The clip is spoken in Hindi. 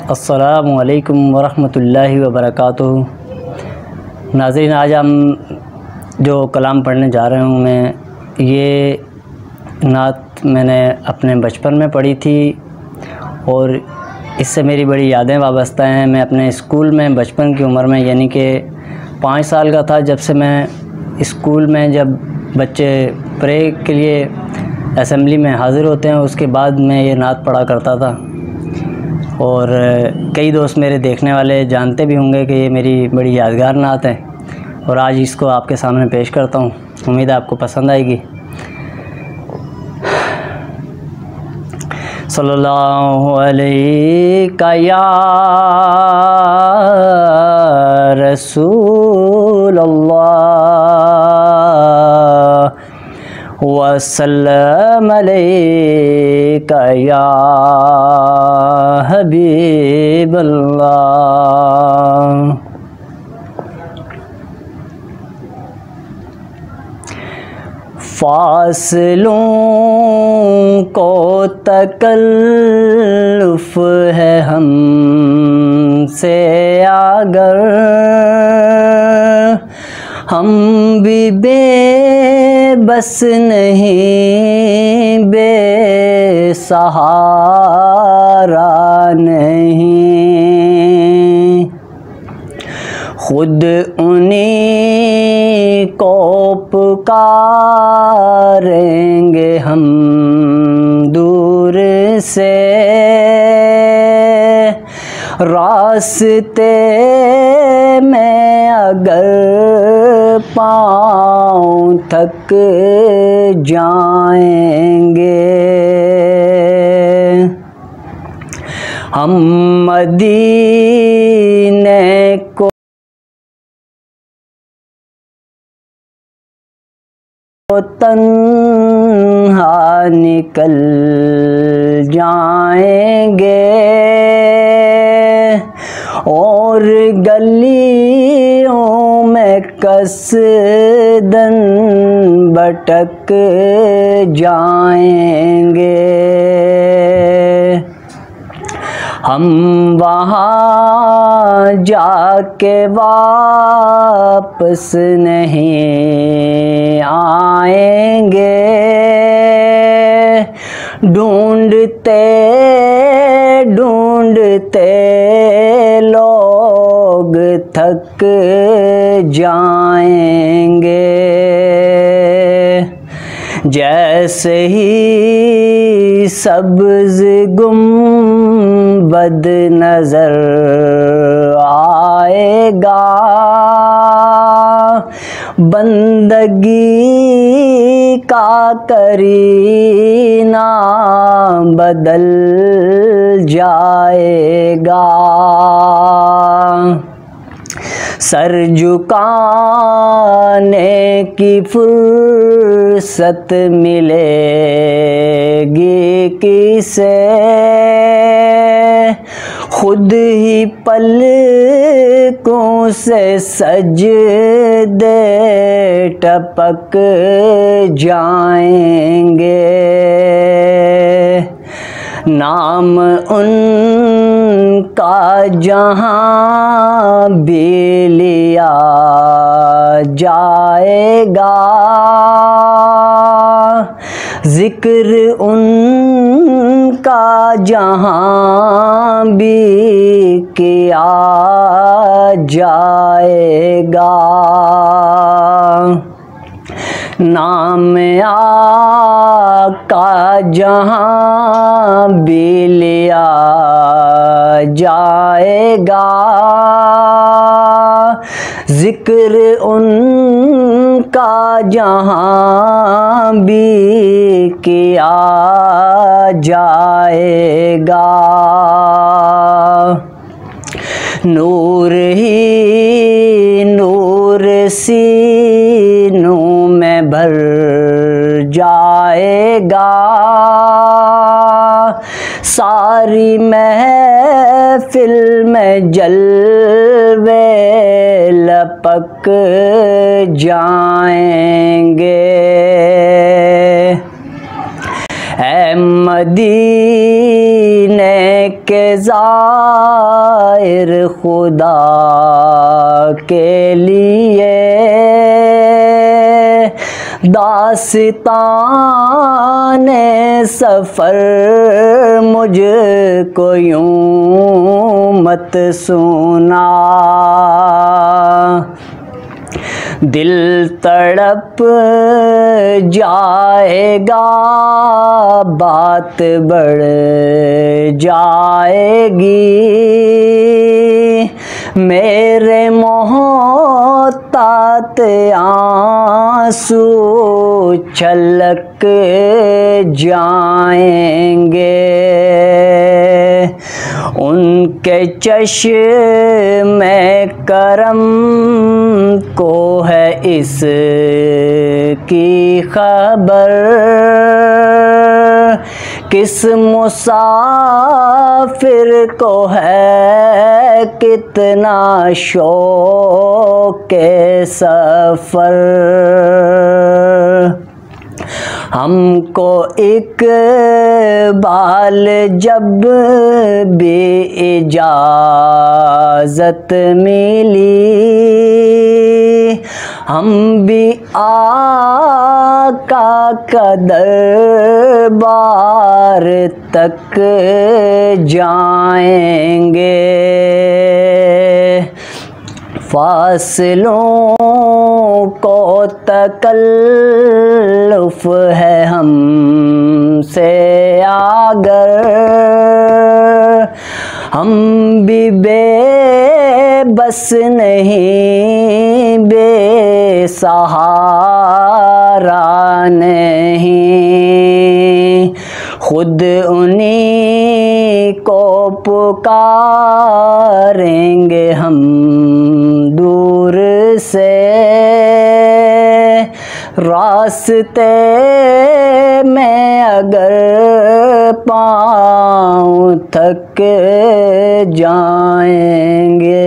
अस्सलामु अलैकुम वरहमतुल्लाहि वबरकातुहू। नाज़रीन, आज हम जो कलाम पढ़ने जा रहे हूँ मैं, ये नात मैंने अपने बचपन में पढ़ी थी और इससे मेरी बड़ी यादें वाबस्ता हैं। मैं अपने स्कूल में बचपन की उम्र में, यानी कि 5 साल का था, जब से मैं स्कूल में, जब बच्चे प्रे के लिए असेंबली में हाज़िर होते हैं, उसके बाद मैं ये नात पढ़ा करता था। और कई दोस्त मेरे देखने वाले जानते भी होंगे कि ये मेरी बड़ी यादगार नात है और आज इसको आपके सामने पेश करता हूँ। उम्मीद है आपको पसंद आएगी। सल्लल्लाहु अलैका या रसूल अल्लाह वसल्लम अलैका या हबीब अल्लाह। फासलों को तकल्लुफ़ है हमसे अगर, हम भी बेबस नहीं, बेसहारा नहीं, खुद उन्हीं को पुकारेंगे हम दूर से, रास्ते में अगर पाँव थक जाएंगे, हम मदीने को तन्हा निकल जाएंगे और गलियों में कसदन भटक जाएंगे। हम वहाँ जाके वापस नहीं आएंगे, ढूंढते ढूंढते लोग थक जाएंगे। जैसे ही सब्ज़ गुंबद नज़र आएगा, बंदगी का करीना बदल जाएगा। सर झुकाने की फुर्सत मिलेगी किसे, खुद ही पलकों से सजदे टपक जाएंगे। नाम उनका जहाँ भी लिया जाएगा, जिक्र उनका जहाँ भी किया जाएगा। नाम आका जहाँ भी लिया जाएगा, जिक्र उनका जहाँ भी किया जाएगा। नूर ही नूर सीनों में भर जाएगा, सारी महफिल में जलवे लपक जाएंगे। ऐ मदीने के ज़ाहिर खुदा के लिए दास्ताने सफ़र मुझको यूं मत सुना। दिल तड़प जाएगा, बात बढ़ जाएगी, मेरे मोहतात आंसू छलक जाएंगे। उनके चश्मे करम को है इसकी खबर, किस मुसाफिर को है कितना शौक़ सफ़र। हमको इक़बाल जब भी इजाज़त मिली, हम भी आका का दरबार तक जाएंगे। फासलों को तकल्लुफ़ है हमसे आगर, हम भी बेबस नहीं, बेसहारा नहीं, खुद उन्हीं को पुकारेंगे हम दूर से। रास्ते में अगर पाँव थक जाएंगे